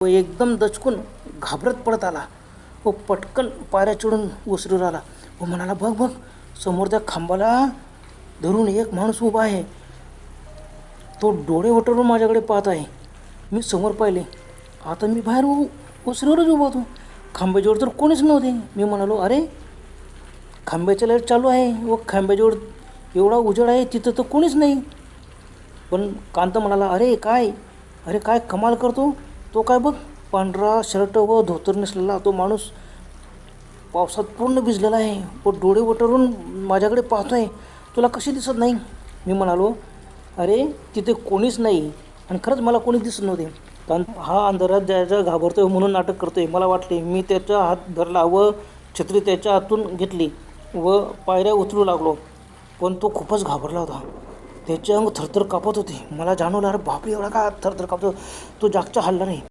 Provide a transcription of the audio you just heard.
तो एकदम दचकून घाबरत पडत आला व पटकन पायऱ्या चढून ओसरीवर आला व म्हणाला, बघ बघ, समोर त्या खांबाला धरून एक माणूस उभा आहे. तो डोळे वटरून माझ्याकडे पाहत आहे. मी समोर पाहिले. आता मी बाहेर ओसरीवरच उभा होतो. खांब्याजवळ तर कोणीच नव्हते. मी म्हणालो, अरे, खांब्याची लाईट चालू आहे व खांब्याजवळ एवढा उजेड आहे, तिथं तर कोणीच नाही. पण कांत म्हणाला, अरे काय कमाल करतो. तो काय बघ, पांढरा शर्ट व धोतर नेसलेला तो माणूस पावसात पूर्ण भिजलेला आहे व डोळे वटरून माझ्याकडे पाहतो आहे. तुला कशी दिसत नाही? मी म्हणालो, अरे, तिथे कोणीच नाही. आणि खरंच मला कोणी दिसत नव्हते. कारण हा अंधारात जायचा घाबरतोय म्हणून नाटक करतोय मला वाटले. मी त्याचा हात धरला व छत्री त्याच्या हातून घेतली व पायऱ्या उतरू लागलो. पण तो खूपच घाबरला होता. त्याचे अंग थरथर कापत होते. मला जाणवलं, अरे बापरे, एवढा का थरथर कापतो. तो जागचा हलला नाही.